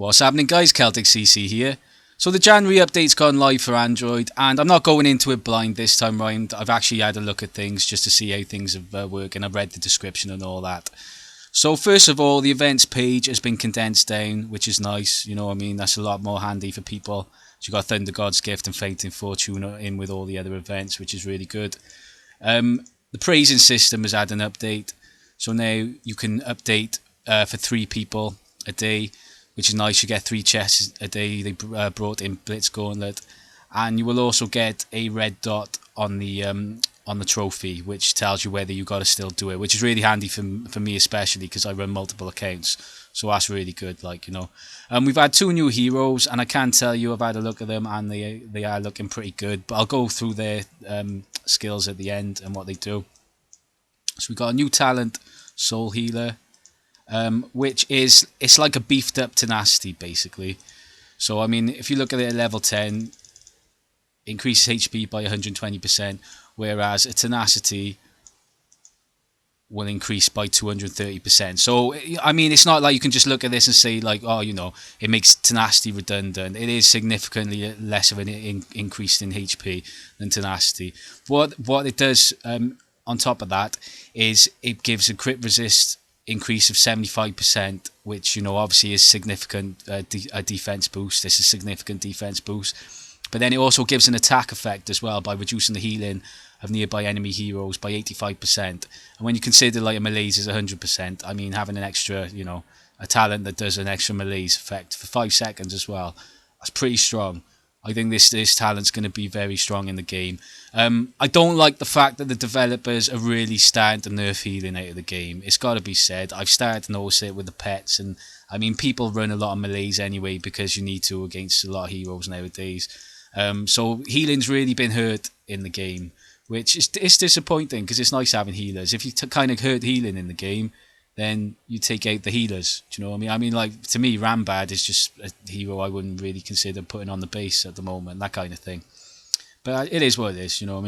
What's happening, guys? Celtic CC here. So the January update's gone live for Android, and I'm not going into it blind this time round. I've actually had a look at things just to see how things have worked, and I've read the description and all that. So first of all, the events page has been condensed down, which is nice. You know what I mean? That's a lot more handy for people. So you got Thunder God's Gift and Fainting Fortune in with all the other events, which is really good. The praising system has had an update, so now you can update for 3 people a day, which is nice. You get 3 chests a day. They brought in Blitz Gauntlet, and you will also get a red dot on the trophy, which tells you whether you got to still do it, which is really handy for me, especially because I run multiple accounts. So that's really good, like, you know. We've had 2 new heroes, and I can tell you I've had a look at them, and they are looking pretty good. But I'll go through their skills at the end and what they do. So we got a new talent, Soul Healer, which is, it's like a beefed up Tenacity basically. So I mean, if you look at it at level 10, increases HP by 120%, whereas a Tenacity will increase by 230%. So I mean, it's not like you can just look at this and say like, oh, you know, it makes Tenacity redundant. It is significantly less of an increase in HP than Tenacity. What it does on top of that is it gives a crit resist increase of 75%, which, you know, obviously is significant. A defense boost. This is a significant defense boost. But then it also gives an attack effect as well by reducing the healing of nearby enemy heroes by 85%. And when you consider like a melee's is 100%, I mean, having an extra, you know, a talent that does an extra melee's effect for 5 seconds as well, that's pretty strong. I think this talent's going to be very strong in the game. I don't like the fact that the developers are really starting to nerf healing out of the game. It's got to be said. I've started to notice it with the pets, and I mean, people run a lot of melee's anyway because you need to against a lot of heroes nowadays. So healing's really been hurt in the game, which is disappointing because it's nice having healers. If you kind of hurt healing in the game, then you take out the healers. Do you know what I mean? I mean, like, to me, Rambad is just a hero I wouldn't really consider putting on the base at the moment, that kind of thing. But it is what it is, you know what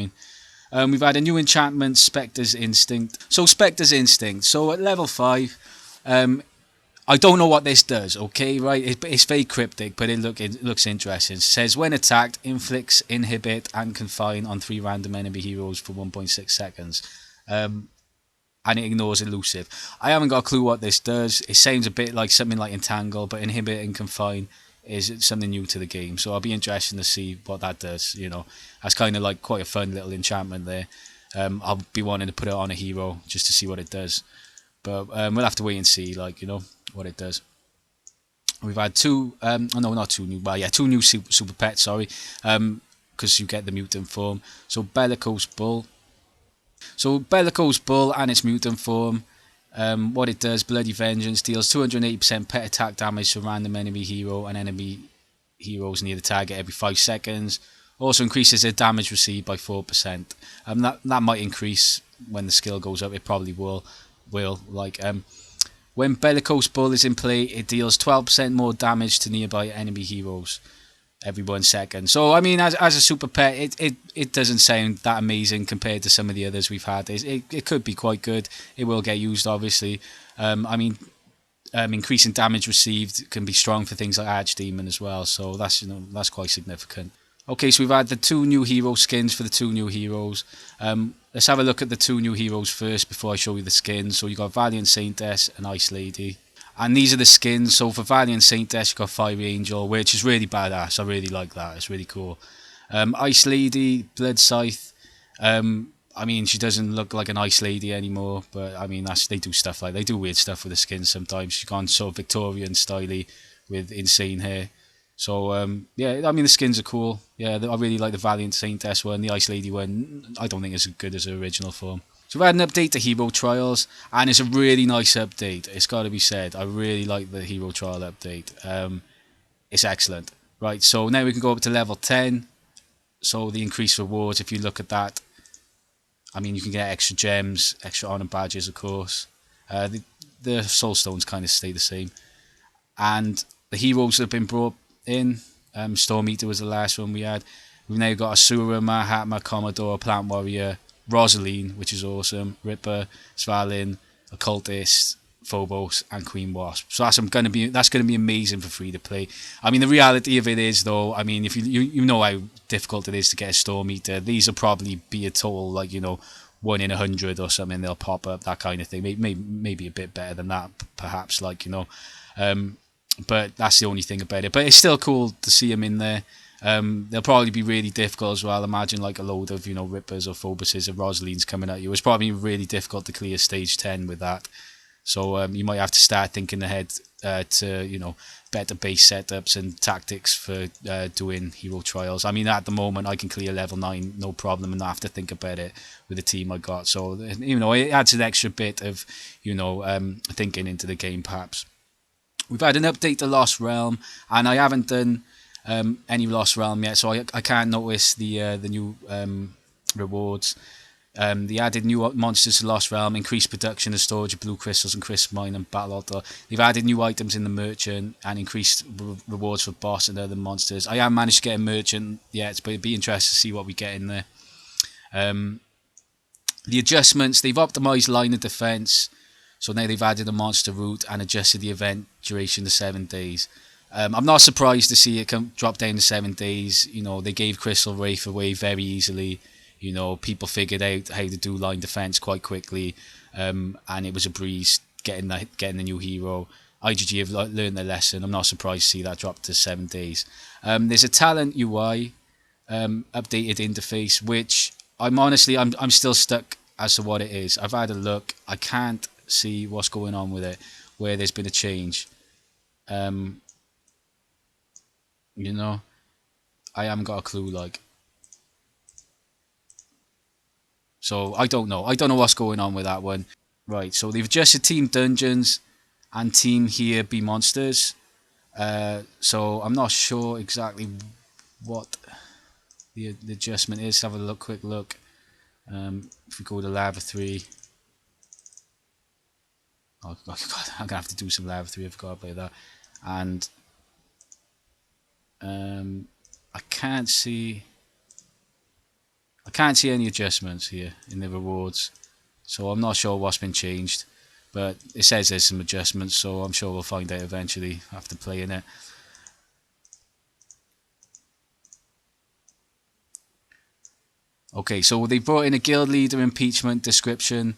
I mean? We've had a new enchantment, Specters Instinct. So Specters Instinct. So at level 5, I don't know what this does, okay, right? It's very cryptic, but it looks interesting. It says, when attacked, inflicts, inhibit, and confine on 3 random enemy heroes for 1.6 seconds. And it ignores elusive. I haven't got a clue what this does. It sounds a bit like something like Entangle, but inhibit and confine is something new to the game. So I'll be interested to see what that does, you know. That's kind of like quite a fun little enchantment there. I'll be wanting to put it on a hero just to see what it does. But we'll have to wait and see, like, you know, what it does. We've had 2, no, not 2 new, well, yeah, 2 new super pets, sorry, because you get the mutant form. So Bellicose Bull. So Bellicose Bull and its mutant form, what it does, Bloody Vengeance, deals 280% pet attack damage to a random enemy hero and enemy heroes near the target every 5 seconds. Also increases their damage received by 4%. That might increase when the skill goes up. It probably will. Like, when Bellicose Bull is in play, it deals 12% more damage to nearby enemy heroes every 1 second. So I mean, as a super pet, it doesn't sound that amazing compared to some of the others we've had. It could be quite good. It will get used, obviously. I mean, increasing damage received can be strong for things like Archdemon as well. So that's, you know, that's quite significant. Okay, so we've had the 2 new hero skins for the 2 new heroes. Let's have a look at the 2 new heroes first before I show you the skins. So you got Valiant Saintess and Ice Lady. And these are the skins. So for Valiant Saintess, you got Fiery Angel, which is really badass. I really like that. It's really cool. Ice Lady, Blood Scythe. I mean, she doesn't look like an Ice Lady anymore, but I mean, they do stuff like, they do weird stuff with the skins sometimes. She's gone sort of Victorian styly with insane hair. So yeah, I mean, the skins are cool. Yeah, I really like the Valiant Saintess one. The Ice Lady one, I don't think it's as good as her original form. So we've had an update to Hero Trials, and it's a really nice update. It's got to be said. I really like the Hero Trial update. It's excellent. Right, so now we can go up to level 10. So the increased rewards, if you look at that, I mean, you can get extra gems, extra honor badges, of course. The soul stones kind of stay the same. And the heroes that have been brought in, Storm Eater was the last one we had. We've now got Asura, Mahatma, Commodore, Plant Warrior, Rosaline, which is awesome, Ripper, Svalin, Occultist, Phobos and Queen Wasp. So that's gonna be amazing for free to play. I mean, the reality of it is though, I mean, if you know how difficult it is to get a Storm Eater, these will probably be a total, like, 1 in 100 or something. They'll pop up, that kind of thing. Maybe a bit better than that, perhaps. But that's the only thing about it. But it's still cool to see them in there. They'll probably be really difficult as well. Imagine like a load of Rippers or Phoboses or Rosalines coming at you. It's probably really difficult to clear stage 10 with that. So you might have to start thinking ahead to better base setups and tactics for doing hero trials. I mean, at the moment I can clear level 9 no problem and not have to think about it with the team I got. So it adds an extra bit of thinking into the game perhaps. We've had an update to Lost Realm, and I haven't done any Lost Realm yet, so I can't notice the new rewards. They added new monsters to Lost Realm, increased production and storage of blue crystals and crystal mine and battle altar. They've added new items in the merchant and increased rewards for boss and other monsters. I haven't managed to get a merchant yet, but it'd be interesting to see what we get in there. The adjustments, they've optimized line of defense. So now they've added a monster route and adjusted the event duration to 7 days. I'm not surprised to see it drop down to 7 days. They gave Crystal Wraith away very easily. People figured out how to do line defense quite quickly, and it was a breeze getting the new hero. IGG have learned their lesson. I'm not surprised to see that drop to 7 days. There's a talent UI updated interface, which I'm still stuck as to what it is. I've had a look. I can't see what's going on with it, where there's been a change. I haven't got a clue, so I don't know what's going on with that one. Right, so they've adjusted team dungeons and team here be monsters, so I'm not sure exactly what the adjustment is. Have a quick look. If we go to Lava 3, oh God, I'm gonna have to do some Lava 3. I forgot about that. And I can't see any adjustments here in the rewards, so I'm not sure what's been changed. But it says there's some adjustments, so I'm sure we'll find out eventually after playing it. Okay, so they brought in a guild leader impeachment description,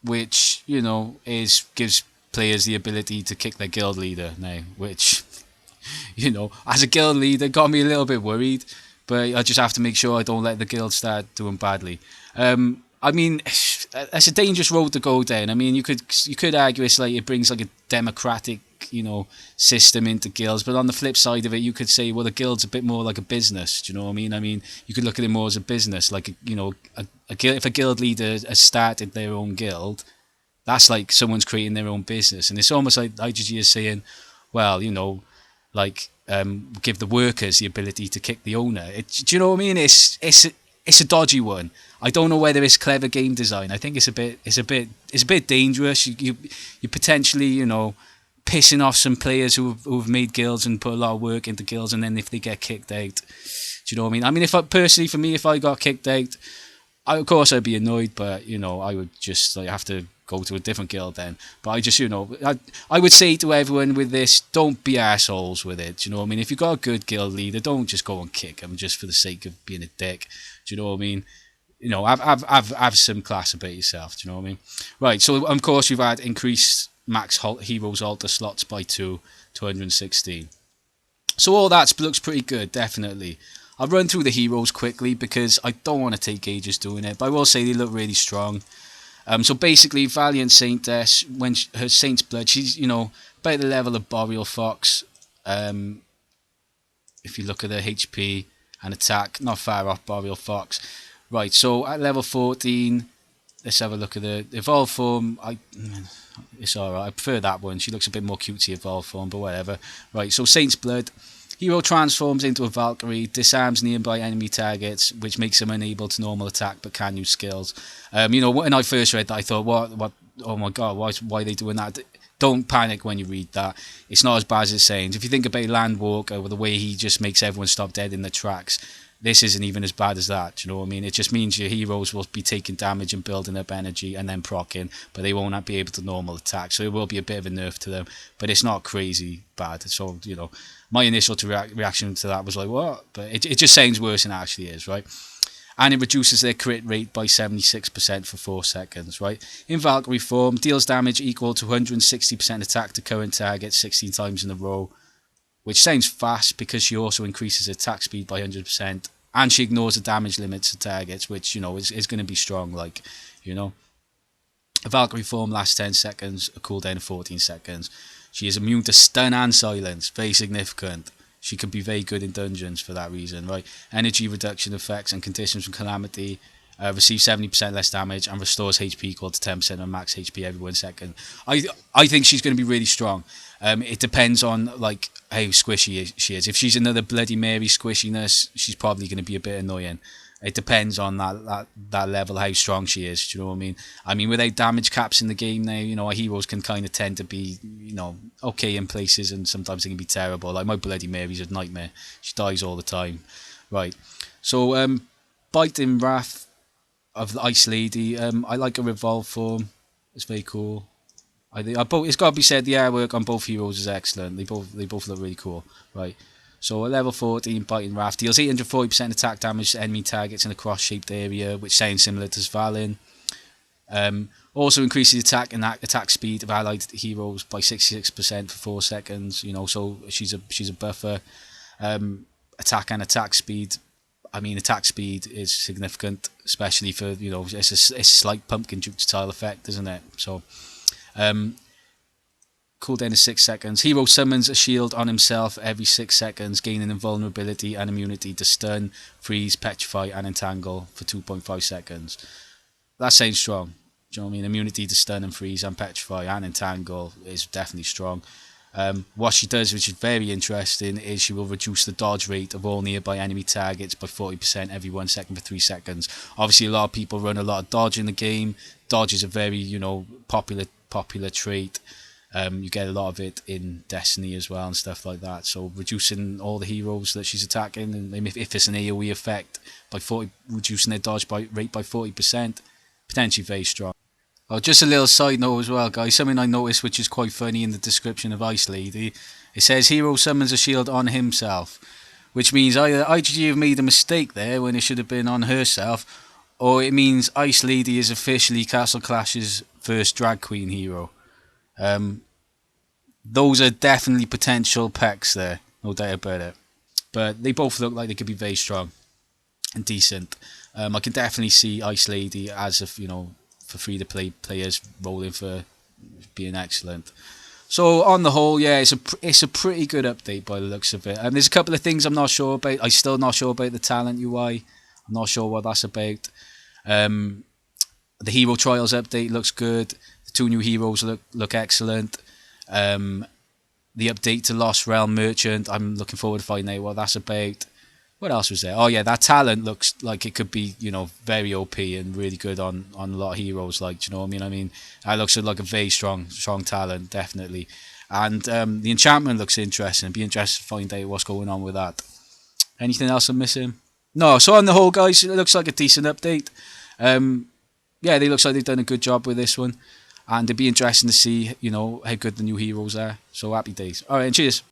which gives players the ability to kick their guild leader now, which as a guild leader got me a little bit worried, but I just have to make sure I don't let the guild start doing badly. I mean, it's a dangerous road to go down. I mean, you could argue it's like it brings like a democratic system into guilds, but on the flip side of it, you could say, well, the guild's a bit more like a business. Do you know what I mean? I mean, you could look at it more as a business, like if a guild leader has started their own guild, that's like someone's creating their own business, and it's almost like IGG is saying, well, give the workers the ability to kick the owner. Do you know what I mean? It's a dodgy one. I don't know whether it's clever game design. I think it's a bit dangerous. You potentially pissing off some players who've made guilds and put a lot of work into guilds, and then if they get kicked out, do you know what I mean? I mean, if I got kicked out, of course I'd be annoyed, but I would just have to go to a different guild then. But I just I would say to everyone with this, don't be assholes with it. Do you know what I mean? If you got a good guild leader, don't just go and kick them just for the sake of being a dick. Do you know what I mean? Have some class about yourself. Do you know what I mean? Right. So of course you've had increased max heroes altar slots by 2 to 116. So all that looks pretty good, definitely. I'll run through the heroes quickly because I don't want to take ages doing it, but I will say they look really strong. So basically, Valiant Saintess, when her Saint's Blood, she's about the level of Boreal Fox. If you look at her HP and attack, not far off Boreal Fox. Right, so at level 14, let's have a look at the evolved form. It's alright, I prefer that one. She looks a bit more cutesy evolved form, but whatever. Right, so Saint's Blood. Hero transforms into a Valkyrie, disarms nearby enemy targets, which makes them unable to normal attack but can use skills. When I first read that, I thought, what? Oh my god, why are they doing that? Don't panic when you read that. It's not as bad as it sounds. If you think about Landwalker, the way he just makes everyone stop dead in their tracks, This isn't even as bad as that. Do you know what I mean? It just means your heroes will be taking damage and building up energy and then proccing, but they won't be able to normal attack. So it will be a bit of a nerf to them, but it's not crazy bad. So, you know, my initial reaction to that was like, what? But it just sounds worse than it actually is, right? And it reduces their crit rate by 76% for 4 seconds, right? In Valkyrie form, deals damage equal to 160% attack to current target 16 times in a row, which sounds fast because she also increases attack speed by 100%, and she ignores the damage limits to targets, which, you know, is going to be strong, like, you know. A Valkyrie form lasts 10 seconds, a cooldown of 14 seconds. She is immune to stun and silence, very significant. She can be very good in dungeons for that reason, right? Energy reduction effects and conditions from calamity. Receive 70% less damage and restores HP equal to 10% of max HP every 1 second. I think she's going to be really strong. It depends on like how squishy she is. If she's another Bloody Mary squishiness, she's probably going to be a bit annoying. It depends on that level, how strong she is. Do you know what I mean? I mean, without damage caps in the game now, you know, our heroes can kind of tend to be, you know, okay in places, and sometimes they can be terrible. Like my Bloody Mary's a nightmare. She dies all the time. Right. So, Biting Wrath of the Ice Lady. I like a Revolve form. It's very cool. I think it's got to be said, the artwork on both heroes is excellent. They both look really cool. Right. So a level 14 Biting Wrath deals 840% attack damage to enemy targets in a cross-shaped area, which sounds similar to Svalin. Also increases attack and attack speed of allied heroes by 66% for 4 seconds. You know, so she's a buffer. Attack and attack speed. I mean, attack speed is significant, especially for, you know, it's a slight pumpkin juke style effect, isn't it? So, cooldown is 6 seconds. Hero summons a shield on himself every 6 seconds, gaining invulnerability and immunity to stun, freeze, petrify, and entangle for 2.5 seconds. That sounds strong. Do you know what I mean? Immunity to stun and freeze and petrify and entangle is definitely strong. What she does, which is very interesting, is she will reduce the dodge rate of all nearby enemy targets by 40% every 1 second for 3 seconds. Obviously, a lot of people run a lot of dodge in the game. Dodge is a very, you know, popular trait. You get a lot of it in Destiny as well and stuff like that. So reducing all the heroes that she's attacking, and if it's an AoE effect, by reducing their dodge rate by 40%, potentially very strong. Oh, just a little side note as well, guys. Something I noticed which is quite funny in the description of Ice Lady. It says hero summons a shield on himself, which means either IGG have made a mistake there when it should have been on herself, or it means Ice Lady is officially Castle Clash's first drag queen hero. Those are definitely potential pecs there, no doubt about it. But they both look like they could be very strong and decent. I can definitely see Ice Lady as a, you know, for free-to-play players rolling for being excellent. So on the whole, yeah, it's a pretty good update by the looks of it. There's a couple of things I'm not sure about. I'm still not sure about the talent UI. I'm not sure what that's about. The Hero Trials update looks good. The 2 new heroes look excellent. The update to Lost Realm Merchant, I'm looking forward to finding out what that's about. What else was there? Oh yeah, that talent looks like it could be, you know, very OP and really good on a lot of heroes. Like, do you know what I mean? I mean, that looks like a very strong talent, definitely. And the enchantment looks interesting. Be interested to find out what's going on with that. Anything else I'm missing? No. So on the whole, guys, it looks like a decent update. Yeah, they looks like they've done a good job with this one, and it'd be interesting to see, you know, how good the new heroes are. So happy days. All right, and cheers.